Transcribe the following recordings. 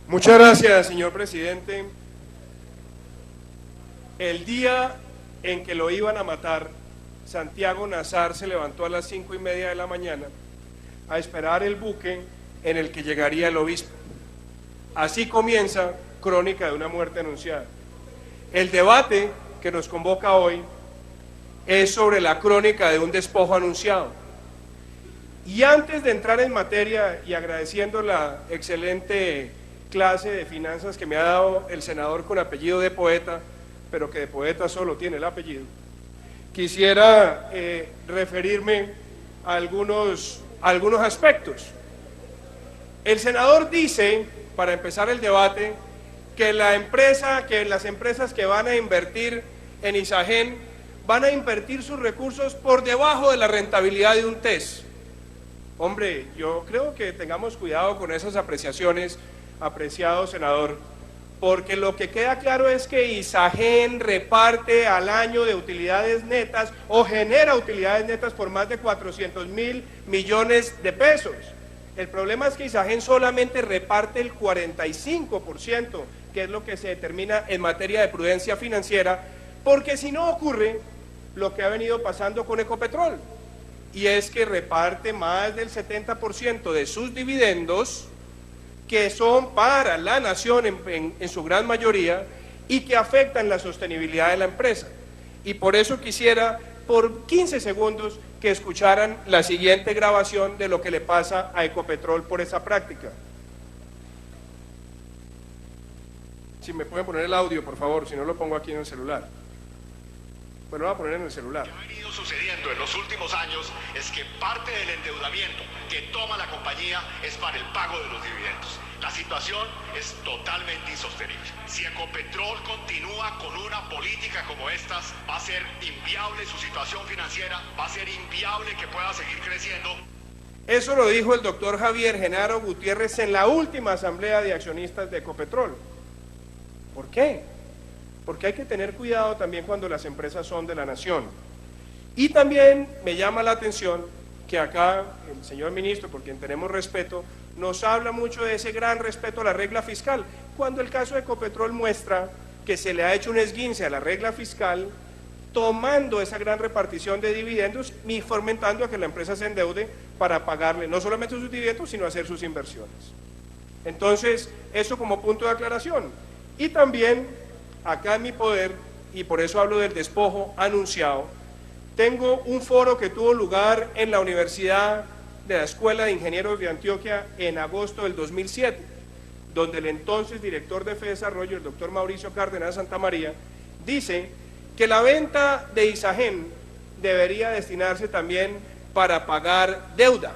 Muchas gracias, señor presidente. El día en que lo iban a matar, Santiago Nazar se levantó a las 5:30 de la mañana a esperar el buque en el que llegaría el obispo. Así comienza Crónica de una muerte anunciada. El debate que nos convoca hoy es sobre la crónica de un despojo anunciado. Y antes de entrar en materia y agradeciendo la excelente clase de finanzas que me ha dado el senador con apellido de poeta, pero que de poeta solo tiene el apellido, quisiera referirme a algunos aspectos. El senador dice, para empezar el debate, que las empresas que van a invertir en Isagen van a invertir sus recursos por debajo de la rentabilidad de un TES. Hombre, yo creo que tengamos cuidado con esas apreciaciones, apreciado senador, porque lo que queda claro es que Isagen reparte al año de utilidades netas o genera utilidades netas por más de 400.000 millones de pesos. El problema es que Isagen solamente reparte el 45%, que es lo que se determina en materia de prudencia financiera, porque si no ocurre lo que ha venido pasando con Ecopetrol, y es que reparte más del 70% de sus dividendos, que son para la nación en su gran mayoría, y que afectan la sostenibilidad de la empresa. Y por eso quisiera, por 15 segundos, que escucharan la siguiente grabación de lo que le pasa a Ecopetrol por esa práctica. Si me pueden poner el audio, por favor, si no lo pongo aquí en el celular. Bueno, lo voy a poner en el celular. Lo que ha venido sucediendo en los últimos años es que parte del endeudamiento que toma la compañía es para el pago de los dividendos. La situación es totalmente insostenible. Si Ecopetrol continúa con una política como estas, va a ser inviable su situación financiera, va a ser inviable que pueda seguir creciendo. Eso lo dijo el doctor Javier Genaro Gutiérrez en la última asamblea de accionistas de Ecopetrol. ¿Por qué? Porque hay que tener cuidado también cuando las empresas son de la nación. Y también me llama la atención que acá el señor ministro, por quien tenemos respeto, nos habla mucho de ese gran respeto a la regla fiscal, cuando el caso de Ecopetrol muestra que se le ha hecho un esguince a la regla fiscal, tomando esa gran repartición de dividendos y fomentando a que la empresa se endeude para pagarle no solamente sus dividendos, sino hacer sus inversiones. Entonces, eso como punto de aclaración. Y también, acá en mi poder, y por eso hablo del despojo anunciado, tengo un foro que tuvo lugar en la Universidad de la Escuela de Ingenieros de Antioquia en agosto del 2007, donde el entonces director de FEDesarrollo, el doctor Mauricio Cárdenas Santamaría, dice que la venta de Isagen debería destinarse también para pagar deuda.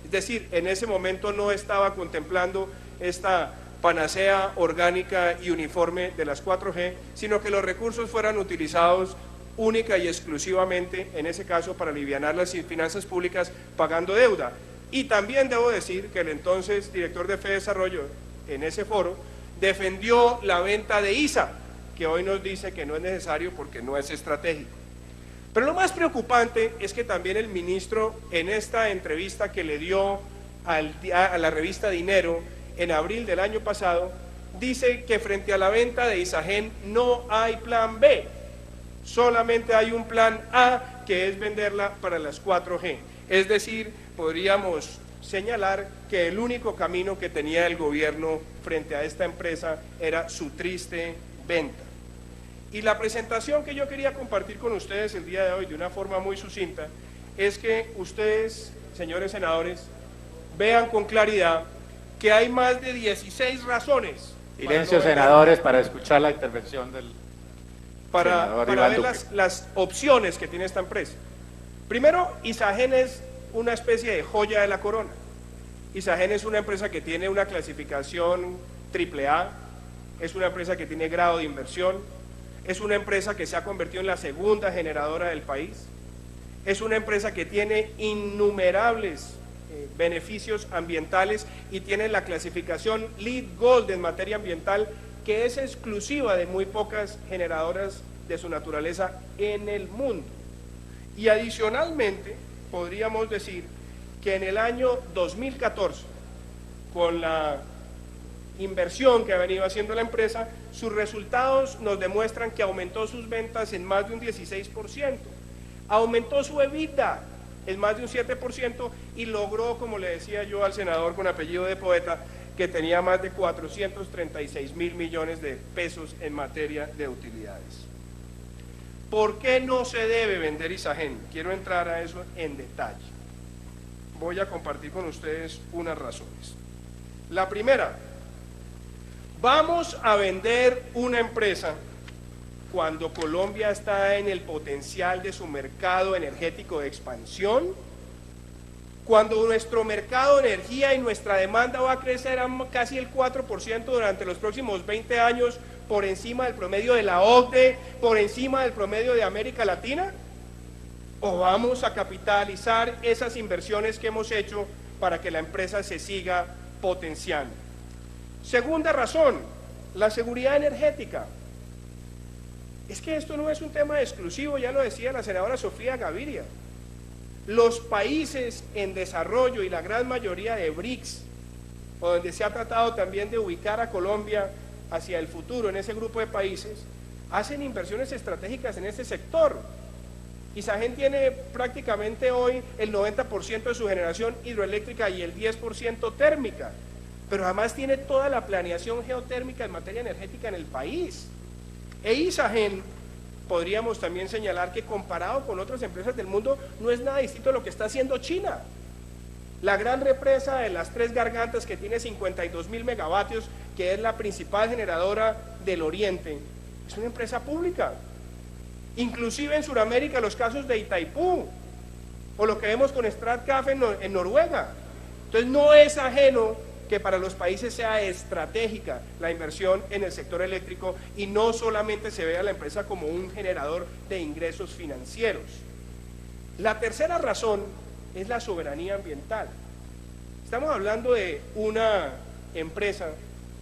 Es decir, en ese momento no estaba contemplando esta panacea orgánica y uniforme de las 4G, sino que los recursos fueran utilizados única y exclusivamente, en ese caso, para alivianar las finanzas públicas pagando deuda. Y también debo decir que el entonces director de FEDesarrollo, en ese foro, defendió la venta de ISA, que hoy nos dice que no es necesario porque no es estratégico. Pero lo más preocupante es que también el ministro, en esta entrevista que le dio a la revista Dinero en abril del año pasado, dice que frente a la venta de Isagen no hay plan B, solamente hay un plan A, que es venderla para las 4G. Es decir, podríamos señalar que el único camino que tenía el gobierno frente a esta empresa era su triste venta. Y la presentación que yo quería compartir con ustedes el día de hoy de una forma muy sucinta es que ustedes, señores senadores, vean con claridad que hay más de 16 razones. Silencio, senadores, para escuchar la intervención del para ver las opciones que tiene esta empresa. Primero, Isagen es una especie de joya de la corona. Isagen es una empresa que tiene una clasificación AAA, es una empresa que tiene grado de inversión, es una empresa que se ha convertido en la segunda generadora del país, es una empresa que tiene innumerables beneficios ambientales y tiene la clasificación LEED Gold en materia ambiental, que es exclusiva de muy pocas generadoras de su naturaleza en el mundo. Y adicionalmente, podríamos decir que en el año 2014, con la inversión que ha venido haciendo la empresa, sus resultados nos demuestran que aumentó sus ventas en más de un 16%, aumentó su EBITDA en más de un 7% y logró, como le decía yo al senador con apellido de poeta, que tenía más de 436.000 millones de pesos en materia de utilidades. ¿Por qué no se debe vender Isagen? Quiero entrar a eso en detalle. Voy a compartir con ustedes unas razones. La primera, vamos a vender una empresa cuando Colombia está en el potencial de su mercado energético de expansión, cuando nuestro mercado de energía y nuestra demanda va a crecer a casi el 4% durante los próximos 20 años, por encima del promedio de la OCDE, por encima del promedio de América Latina, o vamos a capitalizar esas inversiones que hemos hecho para que la empresa se siga potenciando. Segunda razón, la seguridad energética. Es que esto no es un tema exclusivo, ya lo decía la senadora Sofía Gaviria. Los países en desarrollo y la gran mayoría de BRICS, o donde se ha tratado también de ubicar a Colombia hacia el futuro en ese grupo de países, hacen inversiones estratégicas en este sector. Isagen tiene prácticamente hoy el 90% de su generación hidroeléctrica y el 10% térmica, pero además tiene toda la planeación geotérmica en materia energética en el país. E Isagen, podríamos también señalar que comparado con otras empresas del mundo, no es nada distinto a lo que está haciendo China. La gran represa de las Tres Gargantas, que tiene 52.000 megavatios, que es la principal generadora del Oriente, es una empresa pública. Inclusive en Sudamérica, los casos de Itaipú, o lo que vemos con Statkraft en Noruega. Entonces no es ajeno que para los países sea estratégica la inversión en el sector eléctrico y no solamente se vea a la empresa como un generador de ingresos financieros. La tercera razón es la soberanía ambiental. Estamos hablando de una empresa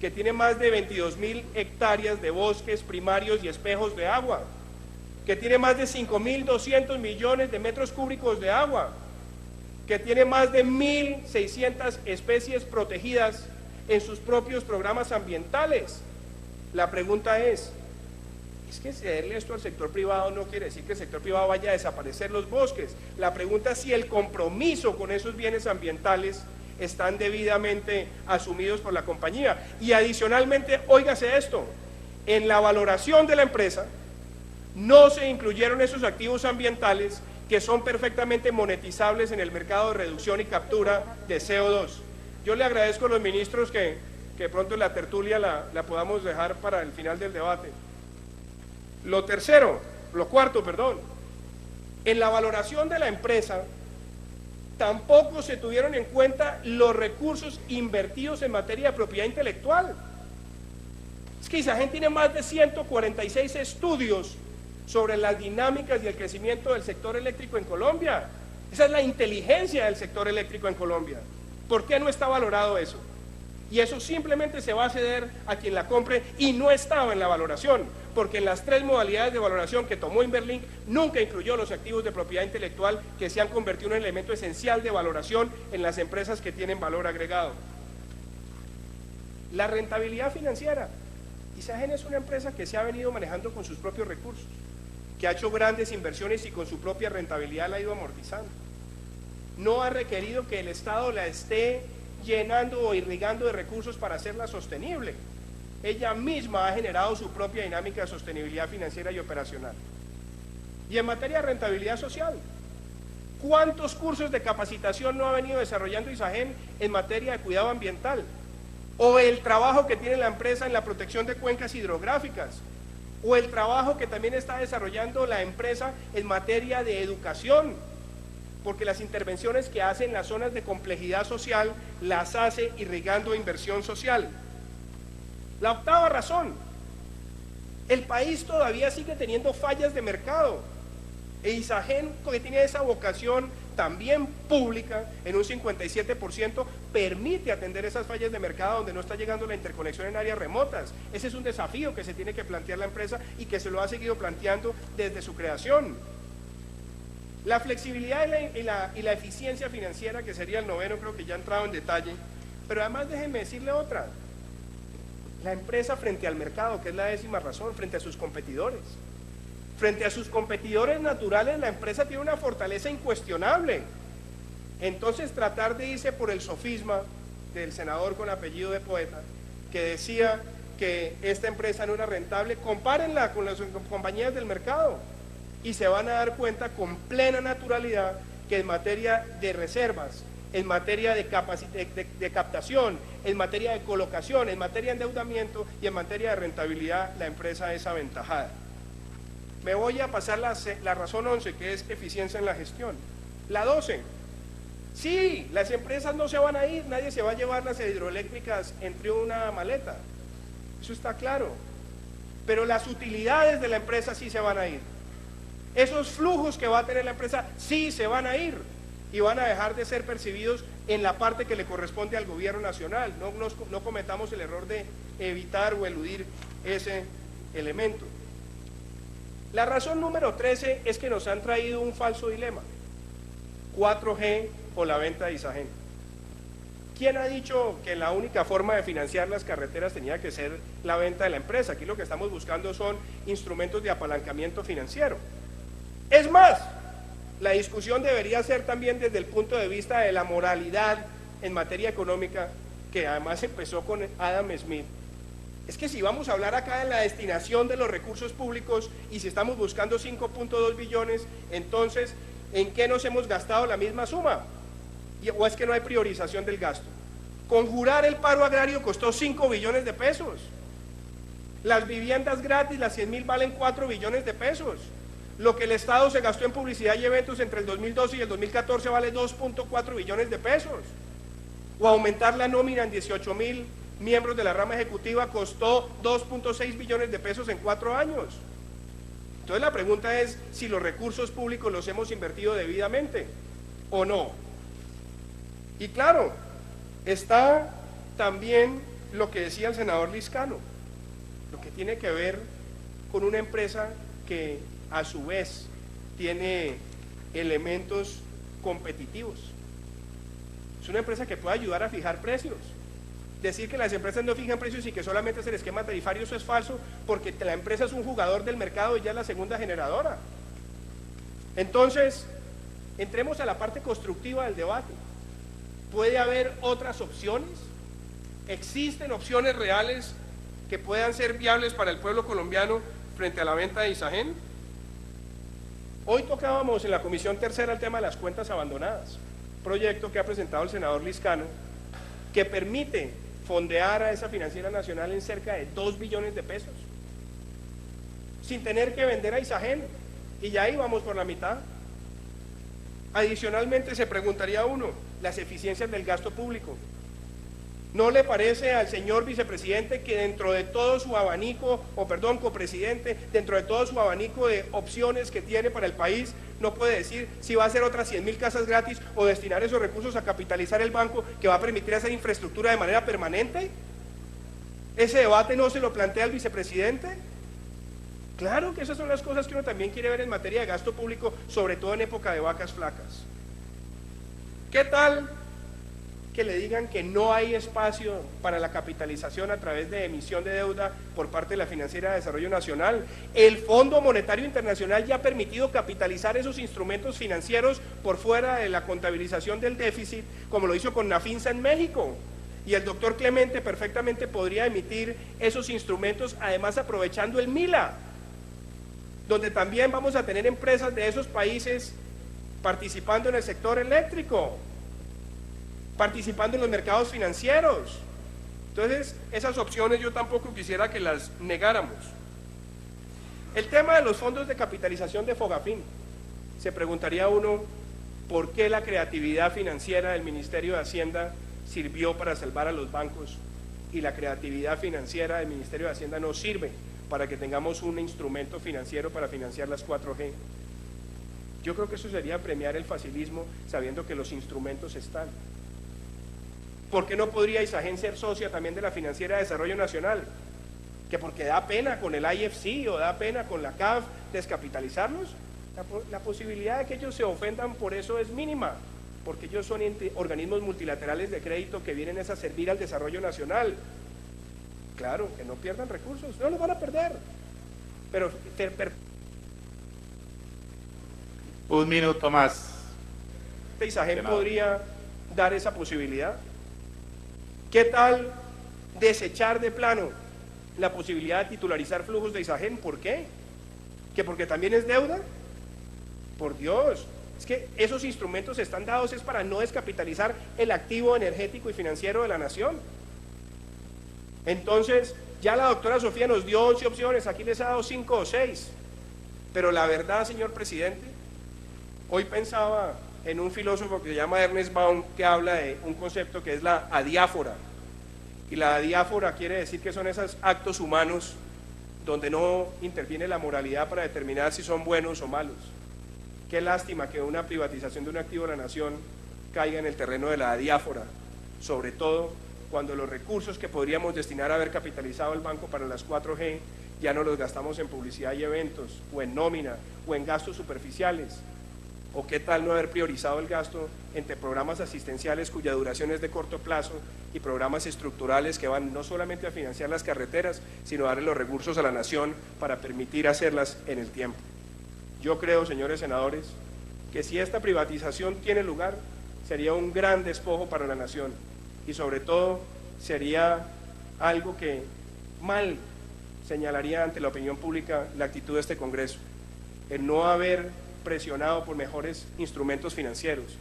que tiene más de 22.000 hectáreas de bosques primarios y espejos de agua, que tiene más de 5.200 millones de metros cúbicos de agua, que tiene más de 1.600 especies protegidas en sus propios programas ambientales. La pregunta es que cederle esto al sector privado no quiere decir que el sector privado vaya a desaparecer los bosques. La pregunta es si el compromiso con esos bienes ambientales están debidamente asumidos por la compañía. Y adicionalmente, óigase esto, en la valoración de la empresa no se incluyeron esos activos ambientales que son perfectamente monetizables en el mercado de reducción y captura de CO2. Yo le agradezco a los ministros que pronto la tertulia la podamos dejar para el final del debate. Lo cuarto, en la valoración de la empresa tampoco se tuvieron en cuenta los recursos invertidos en materia de propiedad intelectual. Es que Isagen tiene más de 146 estudios sobre las dinámicas y el crecimiento del sector eléctrico en Colombia. Esa es la inteligencia del sector eléctrico en Colombia. ¿Por qué no está valorado eso? Y eso simplemente se va a ceder a quien la compre y no estaba en la valoración, porque en las tres modalidades de valoración que tomó Inverlink nunca incluyó los activos de propiedad intelectual que se han convertido en un elemento esencial de valoración en las empresas que tienen valor agregado. La rentabilidad financiera. Isagen es una empresa que se ha venido manejando con sus propios recursos, que ha hecho grandes inversiones y con su propia rentabilidad la ha ido amortizando. No ha requerido que el Estado la esté llenando o irrigando de recursos para hacerla sostenible. Ella misma ha generado su propia dinámica de sostenibilidad financiera y operacional. Y en materia de rentabilidad social, ¿cuántos cursos de capacitación no ha venido desarrollando Isagen en materia de cuidado ambiental? O el trabajo que tiene la empresa en la protección de cuencas hidrográficas, o el trabajo que también está desarrollando la empresa en materia de educación, porque las intervenciones que hace en las zonas de complejidad social las hace irrigando inversión social. La octava razón, el país todavía sigue teniendo fallas de mercado, e Isagen, que tiene esa vocación también pública en un 57%, permite atender esas fallas de mercado donde no está llegando la interconexión en áreas remotas. Ese es un desafío que se tiene que plantear la empresa y que se lo ha seguido planteando desde su creación. La flexibilidad y la eficiencia financiera, que sería el noveno, creo que ya he entrado en detalle, pero además déjenme decirle otra. La empresa frente al mercado, que es la 10ª razón, frente a sus competidores. Frente a sus competidores naturales, la empresa tiene una fortaleza incuestionable. Entonces, tratar de irse por el sofisma del senador con apellido de poeta, que decía que esta empresa no era rentable, compárenla con las compañías del mercado y se van a dar cuenta con plena naturalidad que en materia de reservas, en materia de captación, en materia de colocación, en materia de endeudamiento y en materia de rentabilidad, la empresa es aventajada. Me voy a pasar la razón 11, que es eficiencia en la gestión. La 12, sí, las empresas no se van a ir, nadie se va a llevar las hidroeléctricas entre una maleta, eso está claro, pero las utilidades de la empresa sí se van a ir. Esos flujos que va a tener la empresa sí se van a ir y van a dejar de ser percibidos en la parte que le corresponde al gobierno nacional. No cometamos el error de evitar o eludir ese elemento. La razón número 13 es que nos han traído un falso dilema: 4G o la venta de Isagen. ¿Quién ha dicho que la única forma de financiar las carreteras tenía que ser la venta de la empresa? Aquí lo que estamos buscando son instrumentos de apalancamiento financiero. Es más, la discusión debería ser también desde el punto de vista de la moralidad en materia económica, que además empezó con Adam Smith. Es que si vamos a hablar acá de la destinación de los recursos públicos y si estamos buscando 5.2 billones, entonces, ¿en qué nos hemos gastado la misma suma? ¿O es que no hay priorización del gasto? Conjurar el paro agrario costó 5 billones de pesos. Las viviendas gratis, las 100.000, valen 4 billones de pesos. Lo que el Estado se gastó en publicidad y eventos entre el 2012 y el 2014 vale 2.4 billones de pesos. O aumentar la nómina en 18.000 miembros de la rama ejecutiva costó 2.6 billones de pesos en 4 años. Entonces la pregunta es si los recursos públicos los hemos invertido debidamente o no. Y claro, está también lo que decía el senador Liscano, lo que tiene que ver con una empresa que a su vez tiene elementos competitivos. Es una empresa que puede ayudar a fijar precios. Decir que las empresas no fijan precios y que solamente es el esquema tarifario, eso es falso, porque la empresa es un jugador del mercado y ya es la segunda generadora. Entonces, entremos a la parte constructiva del debate. ¿Puede haber otras opciones? ¿Existen opciones reales que puedan ser viables para el pueblo colombiano frente a la venta de Isagen? Hoy tocábamos en la Comisión Tercera el tema de las cuentas abandonadas, proyecto que ha presentado el senador Liscano, que permite fondear a esa financiera nacional en cerca de 2 billones de pesos, sin tener que vender a Isagen, y ya ahí vamos por la mitad. Adicionalmente se preguntaría uno, las eficiencias del gasto público. ¿No le parece al señor vicepresidente que dentro de todo su abanico, copresidente, dentro de todo su abanico de opciones que tiene para el país, no puede decir si va a hacer otras 100.000 casas gratis o destinar esos recursos a capitalizar el banco que va a permitir hacer infraestructura de manera permanente? ¿Ese debate no se lo plantea el vicepresidente? Claro que esas son las cosas que uno también quiere ver en materia de gasto público, sobre todo en época de vacas flacas. ¿Qué tal que le digan que no hay espacio para la capitalización a través de emisión de deuda por parte de la Financiera de Desarrollo Nacional? El Fondo Monetario Internacional ya ha permitido capitalizar esos instrumentos financieros por fuera de la contabilización del déficit, como lo hizo con Nafinsa en México. Y el doctor Clemente perfectamente podría emitir esos instrumentos, además aprovechando el MILA, donde también vamos a tener empresas de esos países participando en el sector eléctrico, participando en los mercados financieros. Entonces, esas opciones yo tampoco quisiera que las negáramos. El tema de los fondos de capitalización de Fogafín, se preguntaría uno, ¿por qué la creatividad financiera del Ministerio de Hacienda sirvió para salvar a los bancos y la creatividad financiera del Ministerio de Hacienda no sirve para que tengamos un instrumento financiero para financiar las 4G? Yo creo que eso sería premiar el facilismo sabiendo que los instrumentos están. ¿Por qué no podría Isagen ser socia también de la Financiera de Desarrollo Nacional? ¿Que porque da pena con el IFC o da pena con la CAF descapitalizarlos? La posibilidad de que ellos se ofendan por eso es mínima, porque ellos son organismos multilaterales de crédito que vienen a servir al desarrollo nacional. Claro, que no pierdan recursos, no los van a perder. Pero Un minuto más. Isagen Senador. podría dar esa posibilidad. ¿Qué tal desechar de plano la posibilidad de titularizar flujos de Isagen? ¿Por qué? ¿Que porque también es deuda? Por Dios, es que esos instrumentos están dados es para no descapitalizar el activo energético y financiero de la nación. Entonces, ya la doctora Sofía nos dio 11 opciones, aquí les ha dado 5 o 6. Pero la verdad, señor presidente, hoy pensaba en un filósofo que se llama Ernest Baum, que habla de un concepto que es la adiáfora. Y la adiáfora quiere decir que son esos actos humanos donde no interviene la moralidad para determinar si son buenos o malos. Qué lástima que una privatización de un activo de la nación caiga en el terreno de la adiáfora, sobre todo cuando los recursos que podríamos destinar a haber capitalizado el banco para las 4G ya no los gastamos en publicidad y eventos, o en nómina, o en gastos superficiales. ¿O qué tal no haber priorizado el gasto entre programas asistenciales cuya duración es de corto plazo y programas estructurales que van no solamente a financiar las carreteras, sino a darle los recursos a la nación para permitir hacerlas en el tiempo? Yo creo, señores senadores, que si esta privatización tiene lugar, sería un gran despojo para la nación y sobre todo sería algo que mal señalaría ante la opinión pública la actitud de este Congreso, el no haber presionado por mejores instrumentos financieros,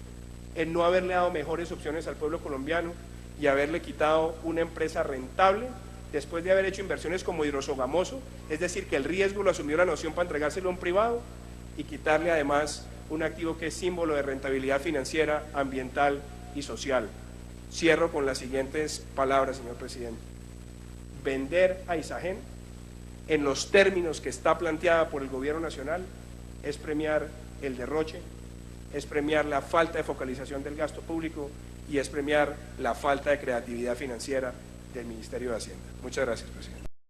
el no haberle dado mejores opciones al pueblo colombiano y haberle quitado una empresa rentable después de haber hecho inversiones como Hidrosogamoso, es decir, que el riesgo lo asumió la nación para entregárselo a un privado y quitarle además un activo que es símbolo de rentabilidad financiera, ambiental y social. Cierro con las siguientes palabras, señor presidente. Vender a Isagen en los términos que está planteada por el gobierno nacional es premiar el derroche, es premiar la falta de focalización del gasto público y es premiar la falta de creatividad financiera del Ministerio de Hacienda. Muchas gracias, presidente.